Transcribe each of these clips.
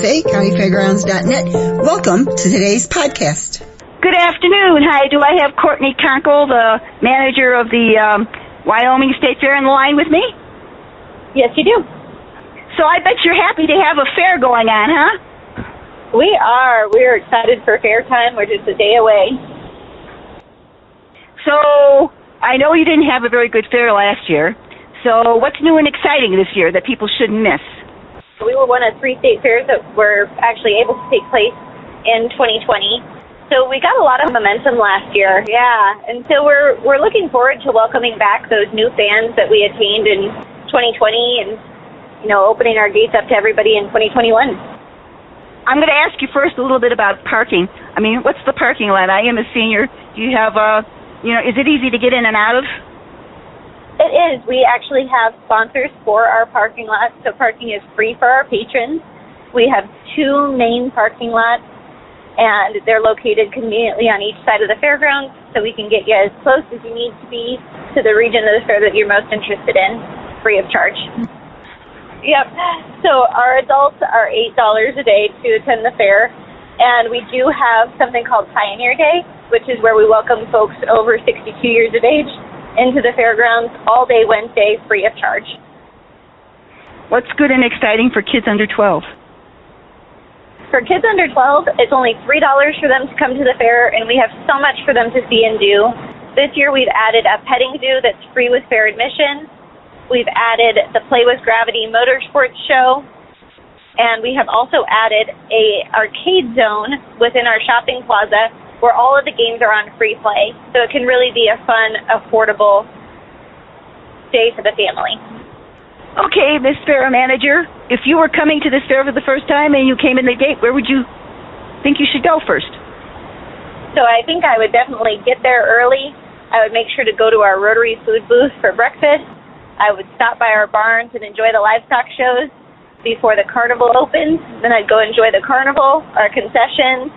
FFA, Countyfairgrounds.net. Welcome to today's podcast. Good afternoon. Hi, do I have Coutny Conkle, the manager of the Wyoming State Fair, on the line with me? Yes, you do. So I bet you're happy to have a fair going on, huh? We are. We're excited for fair time. We're just a day away. So I know you didn't have a very good fair last year. So what's new and exciting this year that people shouldn't miss? We were one of 3 state fairs that were actually able to take place in 2020. So we got a lot of momentum last year, yeah. And so we're looking forward to welcoming back those new fans that we attained in 2020 and, opening our gates up to everybody in 2021. I'm going to ask you first a little bit about parking. I mean, what's the parking lot? I am a senior. Do you have, is it easy to get in and out of? It is. We actually have sponsors for our parking lot, so parking is free for our patrons. We have 2 main parking lots, and they're located conveniently on each side of the fairgrounds, so we can get you as close as you need to be to the region of the fair that you're most interested in, free of charge. Yep. So our adults are $8 a day to attend the fair, and we do have something called Pioneer Day, which is where we welcome folks over 62 years of age into the fairgrounds all day Wednesday, free of charge. What's good and exciting for kids under 12? For kids under 12, it's only $3 for them to come to the fair, and we have so much for them to see and do. This year we've added a petting zoo that's free with fair admission. We've added the Play with Gravity Motorsports Show, and we have also added a arcade zone within our shopping plaza where all of the games are on free play. So it can really be a fun, affordable day for the family. Okay, Miss Fair Manager, if you were coming to this fair for the first time and you came in the gate, where would you think you should go first? So I think I would definitely get there early. I would make sure to go to our Rotary food booth for breakfast. I would stop by our barns and enjoy the livestock shows before the Carnival opens. Then I'd go enjoy the Carnival, our concessions,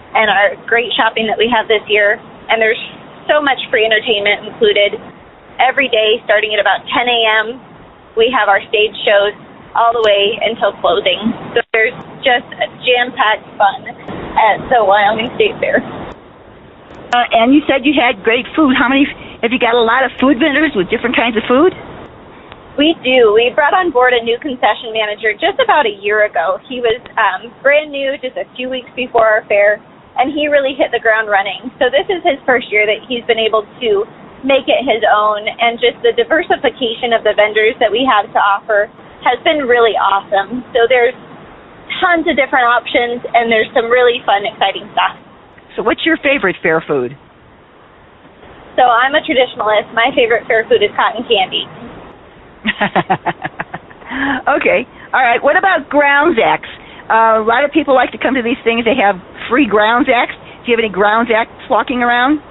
and our great shopping that we have this year. And there's so much free entertainment included every day starting at about 10 a.m. We have our stage shows all the way until closing. So there's just a jam-packed fun at the Wyoming State Fair. And you said you had great food. Have you got a lot of food vendors with different kinds of food? We do. We brought on board a new concession manager just about a year ago. He was brand new, just a few weeks before our fair, and he really hit the ground running. So this is his first year that he's been able to make it his own, and just the diversification of the vendors that we have to offer has been really awesome. So there's tons of different options, and there's some really fun, exciting stuff. So what's your favorite fair food? So I'm a traditionalist. My favorite fair food is cotton candy. Okay. All right. What about grounds acts? A lot of people like to come to these things. They have free grounds acts. Do you have any grounds acts walking around?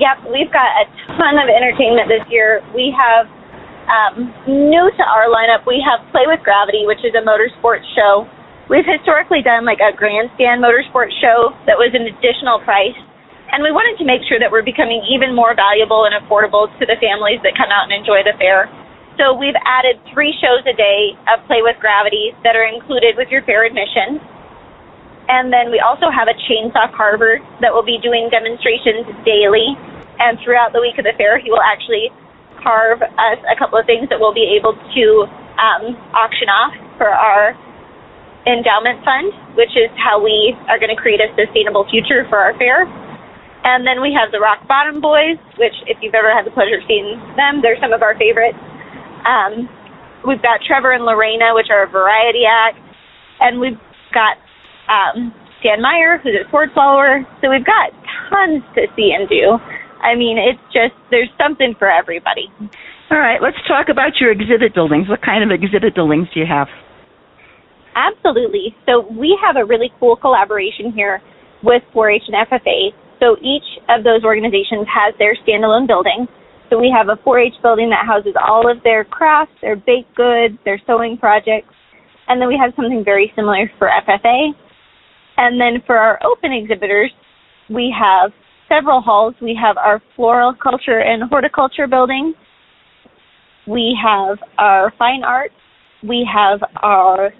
Yep. We've got a ton of entertainment this year. We have, new to our lineup, we have Play with Gravity, which is a motorsports show. We've historically done like a grandstand motorsports show that was an additional price. And we wanted to make sure that we're becoming even more valuable and affordable to the families that come out and enjoy the fair. So we've added 3 shows a day of Play with Gravity that are included with your fair admission. And then we also have a chainsaw carver that will be doing demonstrations daily. And throughout the week of the fair, he will actually carve us a couple of things that we'll be able to auction off for our endowment fund, which is how we are going to create a sustainable future for our fair. And then we have the Rock Bottom Boys, which if you've ever had the pleasure of seeing them, they're some of our favorites. We've got Trevor and Lorena, which are a variety act. And we've got Dan Meyer, who's a sword follower. So we've got tons to see and do. I mean, it's just, there's something for everybody. All right, let's talk about your exhibit buildings. What kind of exhibit buildings do you have? Absolutely. So we have a really cool collaboration here with 4-H and FFA. So each of those organizations has their standalone building. So we have a 4-H building that houses all of their crafts, their baked goods, their sewing projects. And then we have something very similar for FFA. And then for our open exhibitors, we have several halls. We have our floral culture and horticulture building. We have our fine arts. We have our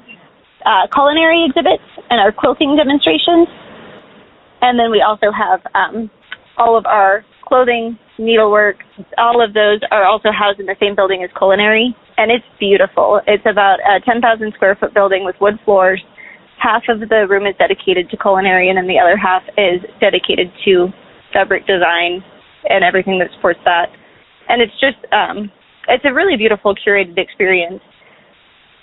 culinary exhibits and our quilting demonstrations. And then we also have all of our clothing, needlework, all of those are also housed in the same building as culinary. And it's beautiful. It's about a 10,000 square foot building with wood floors. Half of the room is dedicated to culinary, and then the other half is dedicated to fabric design and everything that supports that. And it's just, it's a really beautiful curated experience.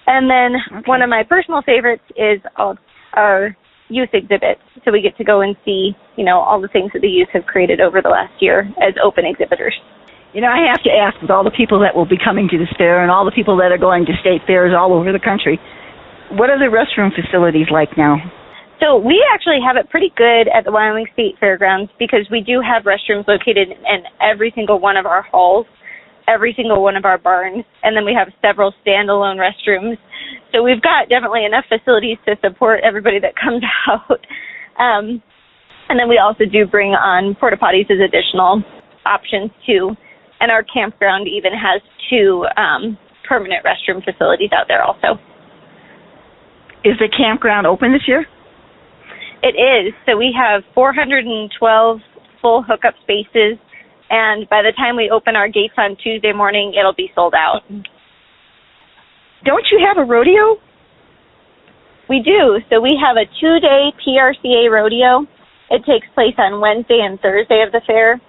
And then one of my personal favorites is our youth exhibits. So we get to go and see, all the things that the youth have created over the last year as open exhibitors. I have to ask, with all the people that will be coming to this fair and all the people that are going to state fairs all over the country, what are the restroom facilities like now? So we actually have it pretty good at the Wyoming State Fairgrounds because we do have restrooms located in every single one of our halls, every single one of our barns, and then we have several standalone restrooms. So we've got definitely enough facilities to support everybody that comes out. And then we also do bring on porta potties as additional options too. And our campground even has 2 permanent restroom facilities out there also. Is the campground open this year? It is. So we have 412 full hookup spaces, and by the time we open our gates on Tuesday morning, it'll be sold out. Don't you have a rodeo? We do. So we have a 2-day Prca Rodeo. It takes place on Wednesday and Thursday of the fair.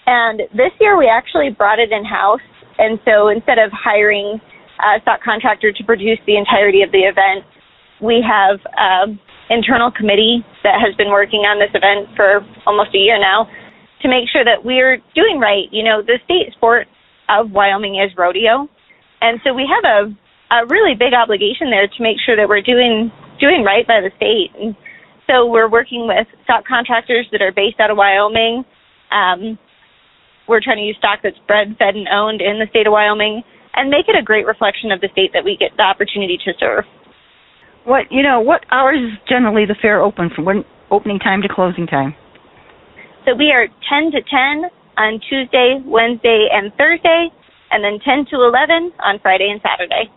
And this year we actually brought it in-house. And so instead of hiring a stock contractor to produce the entirety of the event, we have an internal committee that has been working on this event for almost a year now to make sure that we're doing right. The state sport of Wyoming is rodeo. And so we have a really big obligation there to make sure that we're doing right by the state. And so we're working with stock contractors that are based out of Wyoming. We're trying to use stock that's bred, fed, and owned in the state of Wyoming and make it a great reflection of the state that we get the opportunity to serve. What hours is generally the fair open from opening time to closing time? So we are 10 to 10 on Tuesday, Wednesday, and Thursday, and then 10 to 11 on Friday and Saturday.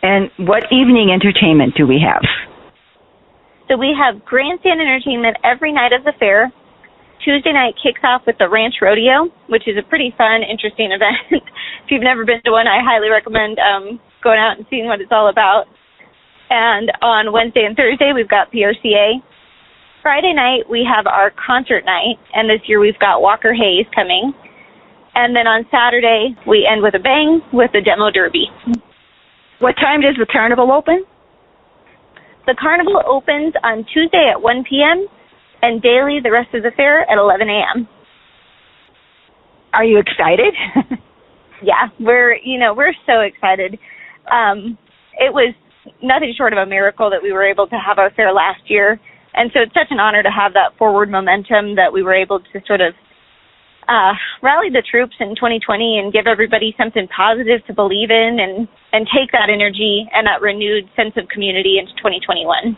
And what evening entertainment do we have? So we have grandstand entertainment every night of the fair. Tuesday night kicks off with the Ranch Rodeo, which is a pretty fun, interesting event. If you've never been to one, I highly recommend going out and seeing what it's all about. And on Wednesday and Thursday, we've got Prca. Friday night, we have our concert night, and this year we've got Walker Hayes coming. And then on Saturday, we end with a bang with the Demo Derby. What time does the Carnival open? The Carnival opens on Tuesday at 1 p.m., and daily the rest of the fair at 11 a.m. Are you excited? Yeah, we're so excited. It was nothing short of a miracle that we were able to have our fair last year. And so it's such an honor to have that forward momentum that we were able to sort of rally the troops in 2020 and give everybody something positive to believe in and take that energy and that renewed sense of community into 2021.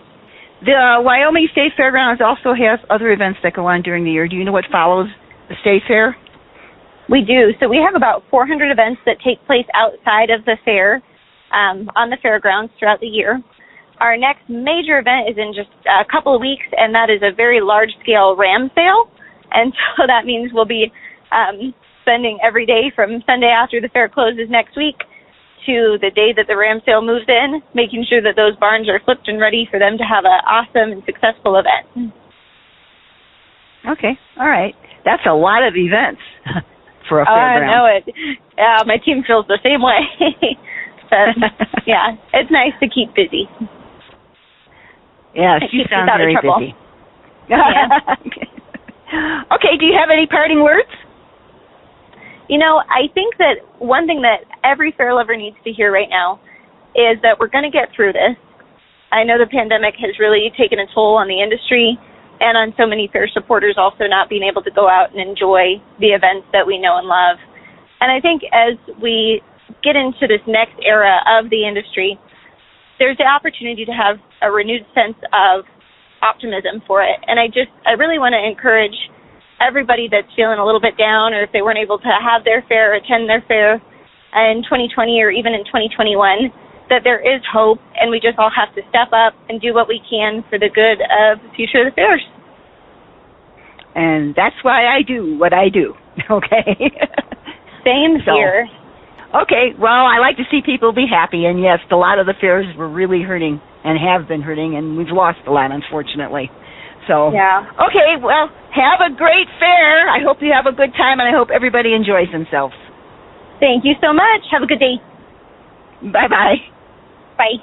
The Wyoming State Fairgrounds also has other events that go on during the year. Do you know what follows the state fair? We do. So we have about 400 events that take place outside of the fair on the fairgrounds throughout the year. Our next major event is in just a couple of weeks, and that is a very large-scale ram sale. And so that means we'll be spending every day from Sunday after the fair closes next week to the day that the ram sale moves in, making sure that those barns are flipped and ready for them to have an awesome and successful event. Okay, all right. That's a lot of events for a fairground. I know it. My team feels the same way. But, yeah, it's nice to keep busy. Yes, you sound very busy. Yeah. Okay, do you have any parting words? I think that one thing that every fair lover needs to hear right now is that we're going to get through this. I know the pandemic has really taken a toll on the industry and on so many fair supporters also not being able to go out and enjoy the events that we know and love. And I think as we get into this next era of the industry, there's the opportunity to have a renewed sense of optimism for it. And I really want to encourage everybody that's feeling a little bit down, or if they weren't able to have their fair, attend their fair in 2020 or even in 2021, that there is hope, and we just all have to step up and do what we can for the good of the future of the fairs. And that's why I do what I do, okay? Same here. Okay, well, I like to see people be happy, and yes, a lot of the fairs were really hurting and have been hurting, and we've lost a lot, unfortunately. So, yeah. Okay, well, have a great fair. I hope you have a good time, and I hope everybody enjoys themselves. Thank you so much. Have a good day. Bye-bye. Bye.